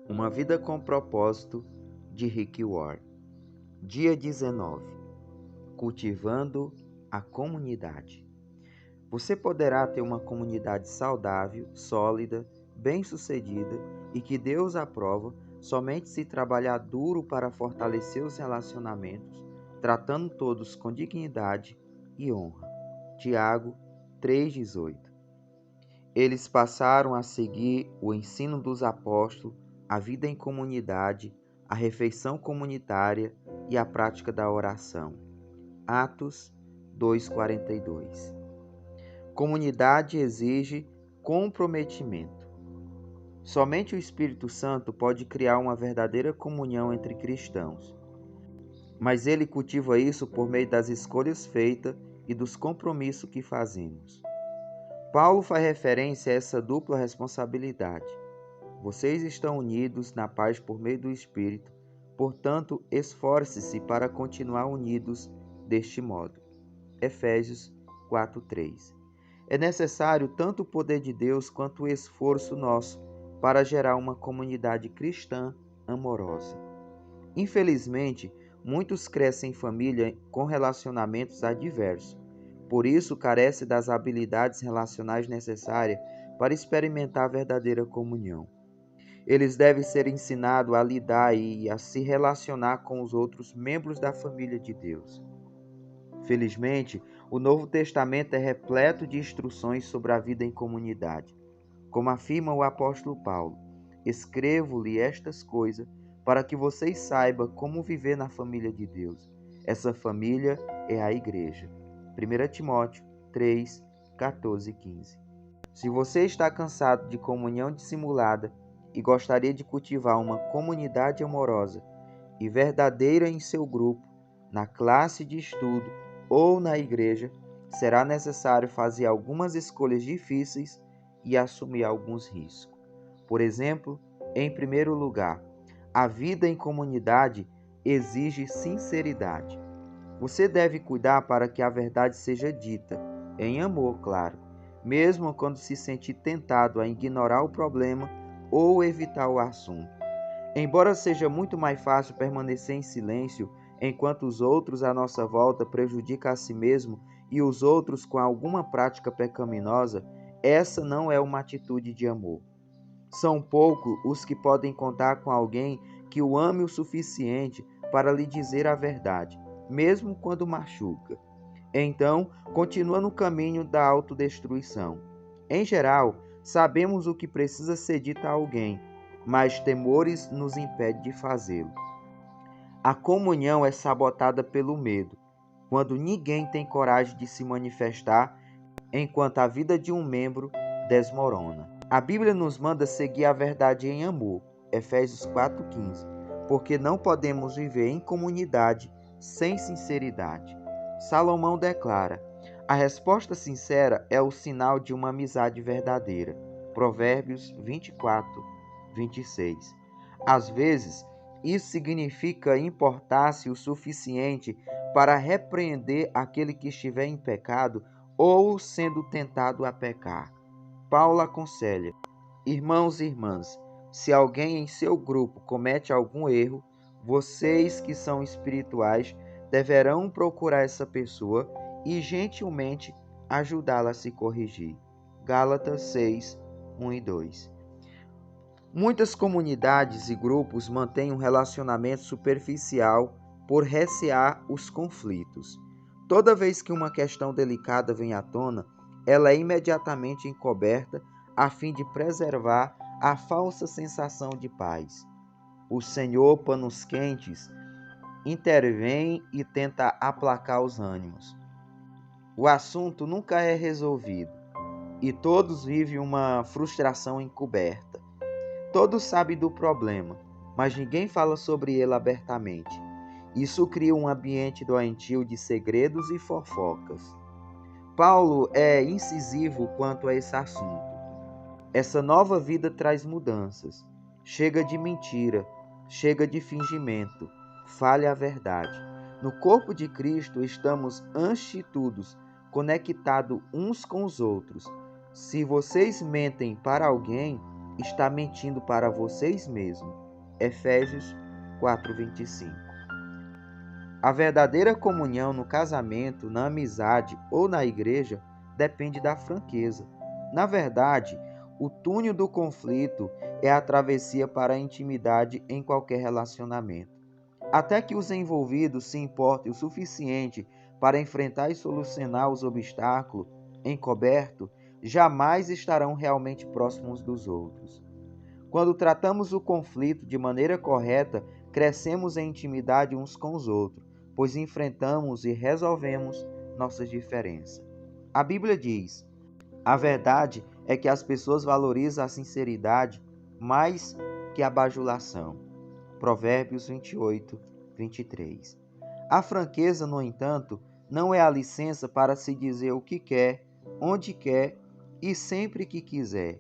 Uma vida com propósito, de Rick Warren. Dia 19. Cultivando a comunidade. Você poderá ter uma comunidade saudável, sólida, bem-sucedida e que Deus aprova somente se trabalhar duro para fortalecer os relacionamentos, tratando todos com dignidade e honra. Tiago 3,18. Eles passaram a seguir o ensino dos apóstolos, a vida em comunidade, a refeição comunitária e a prática da oração. Atos 2,42. Comunidade exige comprometimento. Somente o Espírito Santo pode criar uma verdadeira comunhão entre cristãos, mas ele cultiva isso por meio das escolhas feitas e dos compromissos que fazemos. Paulo faz referência a essa dupla responsabilidade. Vocês estão unidos na paz por meio do Espírito, portanto, esforce-se para continuar unidos deste modo. Efésios 4:3. É necessário tanto o poder de Deus quanto o esforço nosso para gerar uma comunidade cristã amorosa. Infelizmente, muitos crescem em família com relacionamentos adversos. Por isso, carece das habilidades relacionais necessárias para experimentar a verdadeira comunhão. Eles devem ser ensinados a lidar e a se relacionar com os outros membros da família de Deus. Felizmente, o Novo Testamento é repleto de instruções sobre a vida em comunidade. Como afirma o apóstolo Paulo, escrevo-lhe estas coisas para que vocês saibam como viver na família de Deus. Essa família é a igreja. 1 Timóteo 3, 14 e 15. Se você está cansado de comunhão dissimulada e gostaria de cultivar uma comunidade amorosa e verdadeira em seu grupo, na classe de estudo ou na igreja, será necessário fazer algumas escolhas difíceis e assumir alguns riscos. Por exemplo, em primeiro lugar, a vida em comunidade exige sinceridade. Você deve cuidar para que a verdade seja dita, em amor, claro, mesmo quando se sentir tentado a ignorar o problema ou evitar o assunto. Embora seja muito mais fácil permanecer em silêncio enquanto os outros à nossa volta prejudicam a si mesmo e os outros com alguma prática pecaminosa, essa não é uma atitude de amor. São poucos os que podem contar com alguém que o ame o suficiente para lhe dizer a verdade, mesmo quando machuca. Então, continua no caminho da autodestruição. Em geral, sabemos o que precisa ser dito a alguém, mas temores nos impedem de fazê-lo. A comunhão é sabotada pelo medo, quando ninguém tem coragem de se manifestar, enquanto a vida de um membro desmorona. A Bíblia nos manda seguir a verdade em amor, Efésios 4,15, porque não podemos viver em comunidade sem sinceridade. Salomão declara: a resposta sincera é o sinal de uma amizade verdadeira. Provérbios 24:26. Às vezes, isso significa importar-se o suficiente para repreender aquele que estiver em pecado ou sendo tentado a pecar. Paulo aconselha: irmãos e irmãs, se alguém em seu grupo comete algum erro, vocês que são espirituais deverão procurar essa pessoa e gentilmente ajudá-la a se corrigir. Gálatas 6, 1 e 2. Muitas comunidades e grupos mantêm um relacionamento superficial por recear os conflitos. Toda vez que uma questão delicada vem à tona, ela é imediatamente encoberta a fim de preservar a falsa sensação de paz. O Senhor, panos quentes, intervém e tenta aplacar os ânimos. O assunto nunca é resolvido e todos vivem uma frustração encoberta. Todos sabem do problema, mas ninguém fala sobre ele abertamente. Isso cria um ambiente doentio de segredos e fofocas. Paulo é incisivo quanto a esse assunto. Essa nova vida traz mudanças. Chega de mentira, chega de fingimento, fale a verdade. No corpo de Cristo estamos, antes de tudo, conectados uns com os outros. Se vocês mentem para alguém, está mentindo para vocês mesmos. Efésios 4:25. A verdadeira comunhão no casamento, na amizade ou na igreja depende da franqueza. Na verdade, o túnel do conflito é a travessia para a intimidade em qualquer relacionamento. Até que os envolvidos se importem o suficiente para enfrentar e solucionar os obstáculos encobertos, jamais estarão realmente próximos dos outros. Quando tratamos o conflito de maneira correta, crescemos em intimidade uns com os outros, pois enfrentamos e resolvemos nossas diferenças. A Bíblia diz: a verdade é que as pessoas valorizam a sinceridade mais que a bajulação. Provérbios 28:23. A franqueza, no entanto, não é a licença para se dizer o que quer, onde quer e sempre que quiser.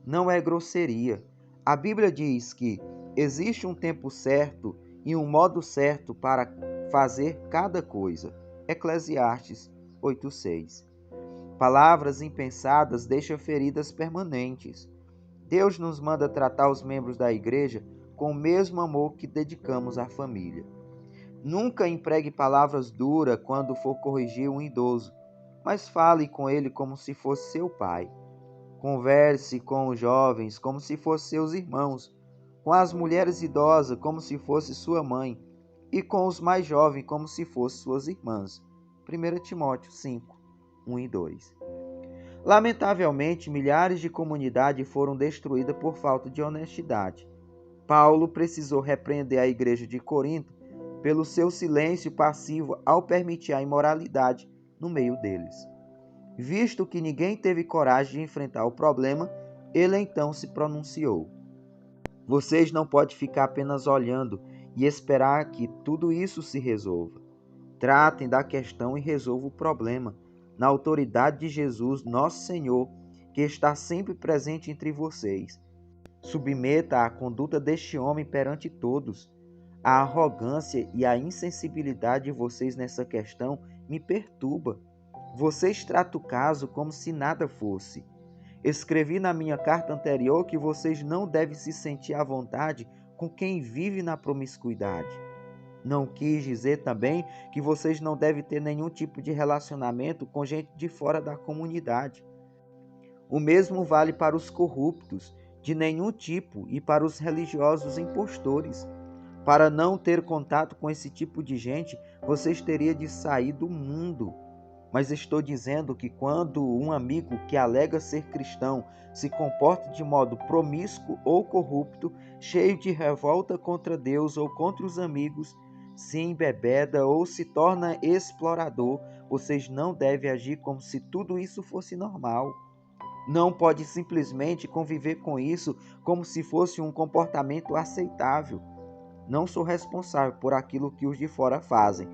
Não é grosseria. A Bíblia diz que existe um tempo certo e um modo certo para fazer cada coisa. Eclesiastes 8:6. Palavras impensadas deixam feridas permanentes. Deus nos manda tratar os membros da igreja com o mesmo amor que dedicamos à família. Nunca empregue palavras duras quando for corrigir um idoso, mas fale com ele como se fosse seu pai. Converse com os jovens como se fossem seus irmãos, com as mulheres idosas como se fosse sua mãe e com os mais jovens como se fossem suas irmãs. 1 Timóteo 5, 1 e 2. Lamentavelmente, milhares de comunidades foram destruídas por falta de honestidade. Paulo precisou repreender a igreja de Corinto pelo seu silêncio passivo ao permitir a imoralidade no meio deles. Visto que ninguém teve coragem de enfrentar o problema, ele então se pronunciou: vocês não podem ficar apenas olhando e esperar que tudo isso se resolva. Tratem da questão e resolvam o problema, na autoridade de Jesus, nosso Senhor, que está sempre presente entre vocês. Submeta a conduta deste homem perante todos. A arrogância e a insensibilidade de vocês nessa questão me perturba. Vocês tratam o caso como se nada fosse. Escrevi na minha carta anterior que vocês não devem se sentir à vontade com quem vive na promiscuidade. Não quis dizer também que vocês não devem ter nenhum tipo de relacionamento com gente de fora da comunidade. O mesmo vale para os corruptos, de nenhum tipo, e para os religiosos impostores. Para não ter contato com esse tipo de gente, vocês teriam de sair do mundo. Mas estou dizendo que quando um amigo que alega ser cristão se comporta de modo promíscuo ou corrupto, cheio de revolta contra Deus ou contra os amigos, se embebeda ou se torna explorador, vocês não devem agir como se tudo isso fosse normal. Não pode simplesmente conviver com isso como se fosse um comportamento aceitável. Não sou responsável por aquilo que os de fora fazem,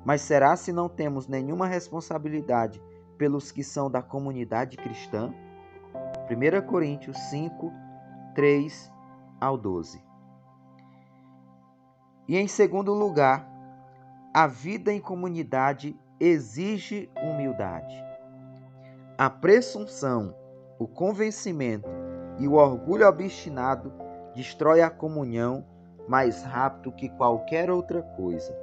mas será se não temos nenhuma responsabilidade pelos que são da comunidade cristã? 1 Coríntios 5, 3 ao 12. E em segundo lugar, a vida em comunidade exige humildade. A presunção, o convencimento e o orgulho obstinado destrói a comunhão mais rápido que qualquer outra coisa.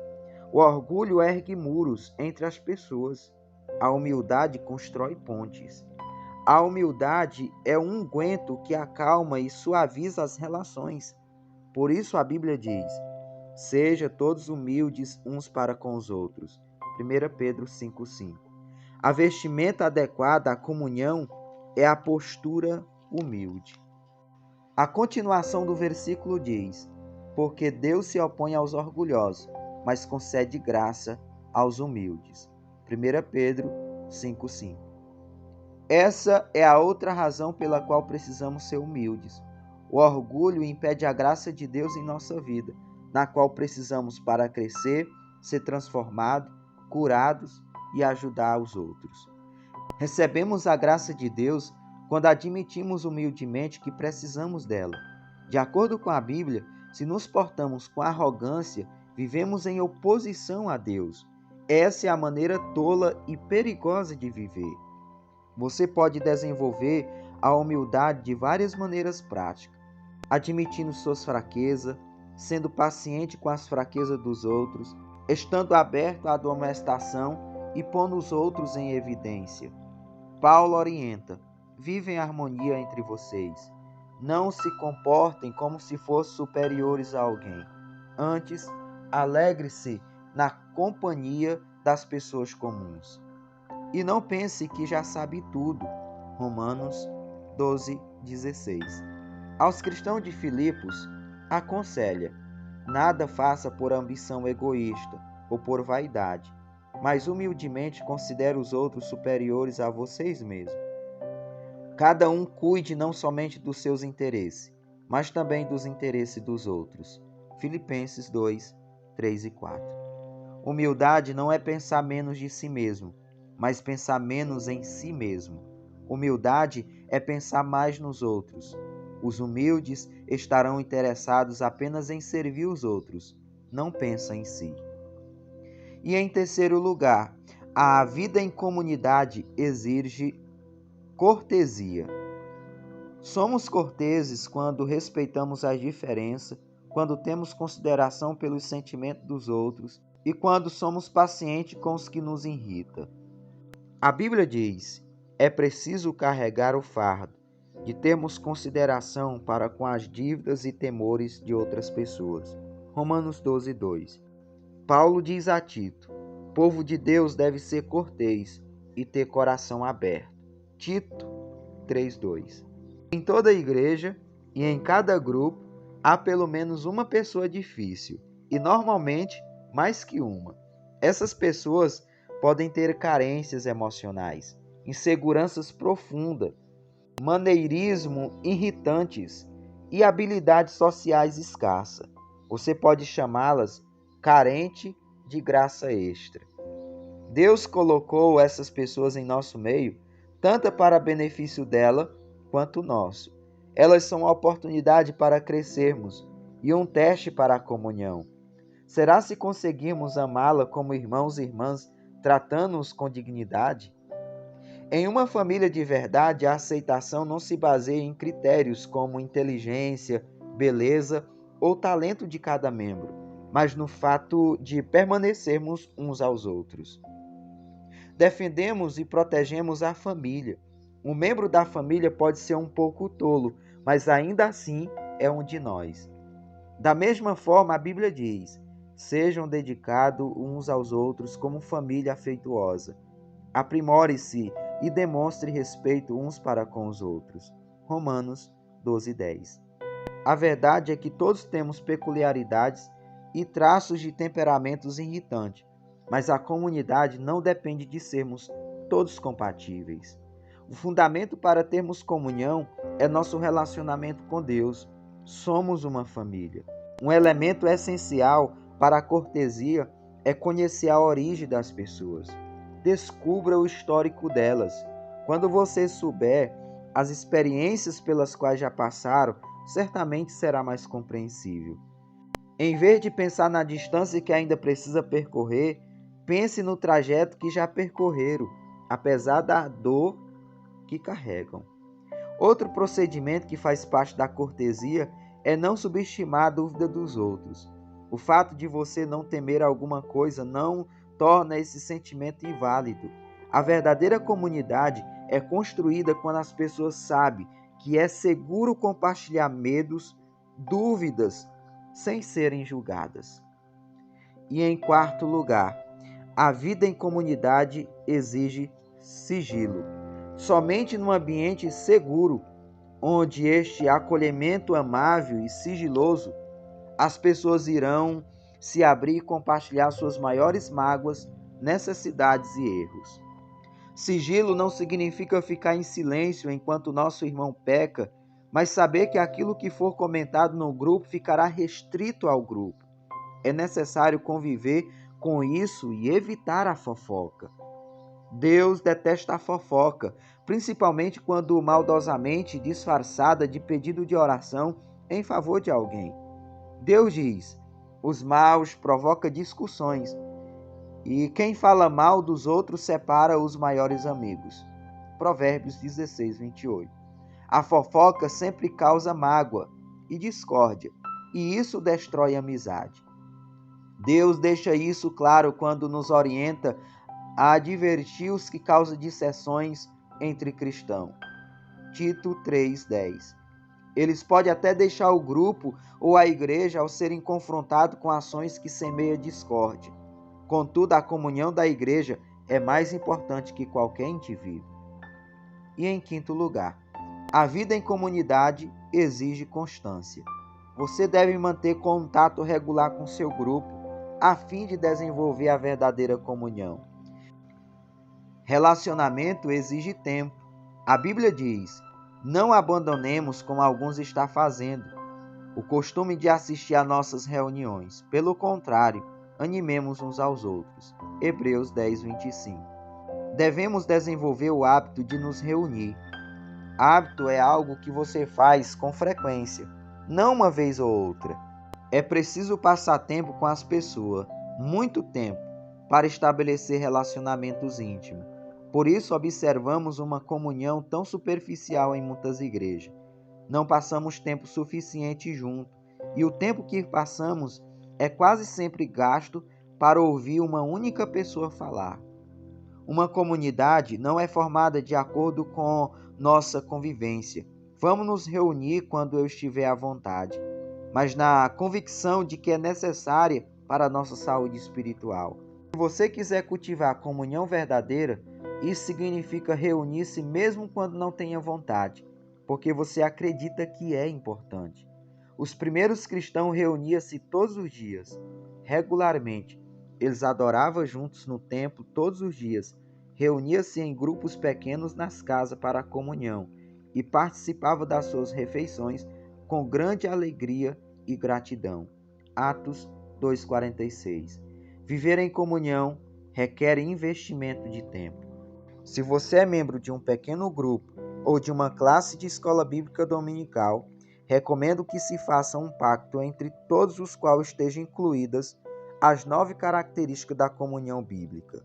O orgulho ergue muros entre as pessoas. A humildade constrói pontes. A humildade é um unguento que acalma e suaviza as relações. Por isso a Bíblia diz: seja todos humildes uns para com os outros. 1 Pedro 5,5. A vestimenta adequada à comunhão é a postura humilde. A continuação do versículo diz: porque Deus se opõe aos orgulhosos, mas concede graça aos humildes. 1 Pedro 5,5. Essa é a outra razão pela qual precisamos ser humildes. O orgulho impede a graça de Deus em nossa vida, na qual precisamos para crescer, ser transformados, curados e ajudar os outros. Recebemos a graça de Deus quando admitimos humildemente que precisamos dela. De acordo com a Bíblia, se nos portamos com arrogância, vivemos em oposição a Deus. Essa é a maneira tola e perigosa de viver. Você pode desenvolver a humildade de várias maneiras práticas, admitindo suas fraquezas, sendo paciente com as fraquezas dos outros, estando aberto à admoestação e pondo os outros em evidência. Paulo orienta: vivem em harmonia entre vocês. Não se comportem como se fossem superiores a alguém. Antes, alegre-se na companhia das pessoas comuns. E não pense que já sabe tudo. Romanos 12:16. Aos cristãos de Filipos, aconselha: nada faça por ambição egoísta ou por vaidade, mas humildemente considere os outros superiores a vocês mesmos. Cada um cuide não somente dos seus interesses, mas também dos interesses dos outros. Filipenses 2, 3 e 4. Humildade não é pensar menos de si mesmo, mas pensar menos em si mesmo. Humildade é pensar mais nos outros. Os humildes estarão interessados apenas em servir os outros, não pensam em si. E em terceiro lugar, a vida em comunidade exige cortesia. Somos corteses quando respeitamos as diferenças, quando temos consideração pelos sentimentos dos outros e quando somos pacientes com os que nos irritam. A Bíblia diz: é preciso carregar o fardo de termos consideração para com as dívidas e temores de outras pessoas. Romanos 12:2. Paulo diz a Tito: povo de Deus deve ser cortês e ter coração aberto. Tito 3:2. Em toda a igreja e em cada grupo há pelo menos uma pessoa difícil, e normalmente mais que uma. Essas pessoas podem ter carências emocionais, inseguranças profundas, maneirismo irritantes e habilidades sociais escassas. Você pode chamá-las carente de graça extra. Deus colocou essas pessoas em nosso meio, tanto para benefício dela quanto nosso. Elas são uma oportunidade para crescermos e um teste para a comunhão. Será se conseguirmos amá-la como irmãos e irmãs, tratando-os com dignidade? Em uma família de verdade, a aceitação não se baseia em critérios como inteligência, beleza ou talento de cada membro, mas no fato de permanecermos uns aos outros. Defendemos e protegemos a família. Um membro da família pode ser um pouco tolo, mas ainda assim é um de nós. Da mesma forma, a Bíblia diz: sejam dedicados uns aos outros como família afetuosa. Aprimore-se e demonstre respeito uns para com os outros. Romanos 12:10. A verdade é que todos temos peculiaridades e traços de temperamentos irritantes, mas a comunidade não depende de sermos todos compatíveis. O fundamento para termos comunhão é nosso relacionamento com Deus. Somos uma família. Um elemento essencial para a cortesia é conhecer a origem das pessoas. Descubra o histórico delas. Quando você souber as experiências pelas quais já passaram, certamente será mais compreensível. Em vez de pensar na distância que ainda precisa percorrer, pense no trajeto que já percorreram, apesar da dor que carregam. Outro procedimento que faz parte da cortesia é não subestimar a dúvida dos outros. O fato de você não temer alguma coisa não torna esse sentimento inválido. A verdadeira comunidade é construída quando as pessoas sabem que é seguro compartilhar medos, dúvidas, sem serem julgadas. E em quarto lugar, a vida em comunidade exige sigilo. Somente num ambiente seguro, onde este acolhimento amável e sigiloso, as pessoas irão se abrir e compartilhar suas maiores mágoas, necessidades e erros. Sigilo não significa ficar em silêncio enquanto nosso irmão peca, mas saber que aquilo que for comentado no grupo ficará restrito ao grupo. É necessário conviver com isso e evitar a fofoca. Deus detesta a fofoca, principalmente quando maldosamente disfarçada de pedido de oração em favor de alguém. Deus diz: os maus provocam discussões, e quem fala mal dos outros separa os maiores amigos. Provérbios 16:28. A fofoca sempre causa mágoa e discórdia, e isso destrói a amizade. Deus deixa isso claro quando nos orienta a advertir os que causam dissensões entre cristãos. Tito 3:10. Eles podem até deixar o grupo ou a igreja ao serem confrontados com ações que semeiam discórdia. Contudo, a comunhão da igreja é mais importante que qualquer indivíduo. E em quinto lugar, a vida em comunidade exige constância. Você deve manter contato regular com seu grupo a fim de desenvolver a verdadeira comunhão. Relacionamento exige tempo. A Bíblia diz: não abandonemos como alguns estão fazendo o costume de assistir a nossas reuniões. Pelo contrário, animemos uns aos outros. Hebreus 10:25. Devemos desenvolver o hábito de nos reunir. Hábito é algo que você faz com frequência, não uma vez ou outra. É preciso passar tempo com as pessoas, muito tempo, para estabelecer relacionamentos íntimos. Por isso observamos uma comunhão tão superficial em muitas igrejas. Não passamos tempo suficiente juntos, e o tempo que passamos é quase sempre gasto para ouvir uma única pessoa falar. Uma comunidade não é formada de acordo com nossa convivência. Vamos nos reunir quando eu estiver à vontade, mas na convicção de que é necessária para a nossa saúde espiritual. Se você quiser cultivar a comunhão verdadeira, isso significa reunir-se mesmo quando não tenha vontade, porque você acredita que é importante. Os primeiros cristãos reuniam-se todos os dias, regularmente. Eles adoravam juntos no templo todos os dias, reuniam-se em grupos pequenos nas casas para a comunhão e participavam das suas refeições com grande alegria e gratidão. Atos 2:46. Viver em comunhão requer investimento de tempo. Se você é membro de um pequeno grupo ou de uma classe de escola bíblica dominical, recomendo que se faça um pacto entre todos os quais estejam incluídas as 9 características da comunhão bíblica.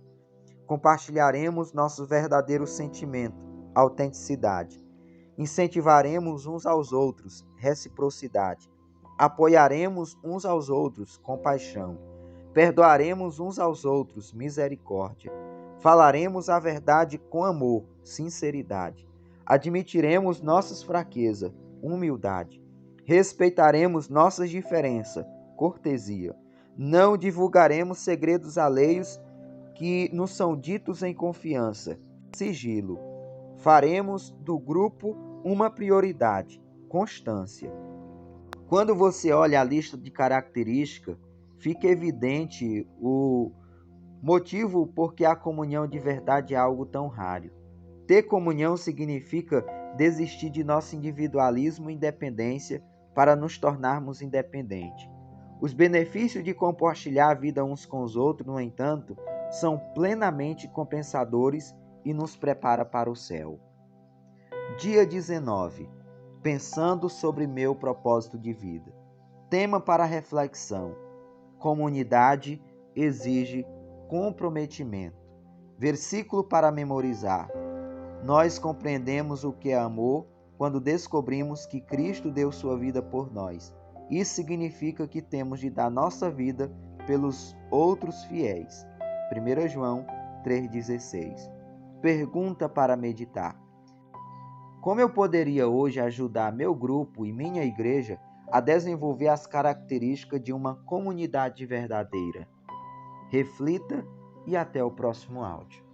Compartilharemos nossos verdadeiros sentimentos, autenticidade. Incentivaremos uns aos outros, reciprocidade. Apoiaremos uns aos outros, compaixão. Perdoaremos uns aos outros, misericórdia. Falaremos a verdade com amor, sinceridade. Admitiremos nossas fraquezas, humildade. Respeitaremos nossas diferenças, cortesia. Não divulgaremos segredos alheios que nos são ditos em confiança, sigilo. Faremos do grupo uma prioridade, constância. Quando você olha a lista de características, fica evidente o motivo por que a comunhão de verdade é algo tão raro. Ter comunhão significa desistir de nosso individualismo e independência para nos tornarmos independentes. Os benefícios de compartilhar a vida uns com os outros, no entanto, são plenamente compensadores e nos prepara para o céu. Dia 19. Pensando sobre meu propósito de vida. Tema para reflexão. Comunidade exige comprometimento. Versículo para memorizar. Nós compreendemos o que é amor quando descobrimos que Cristo deu sua vida por nós. Isso significa que temos de dar nossa vida pelos outros fiéis. 1 João 3,16. Pergunta para meditar. Como eu poderia hoje ajudar meu grupo e minha igreja a desenvolver as características de uma comunidade verdadeira? Reflita e até o próximo áudio.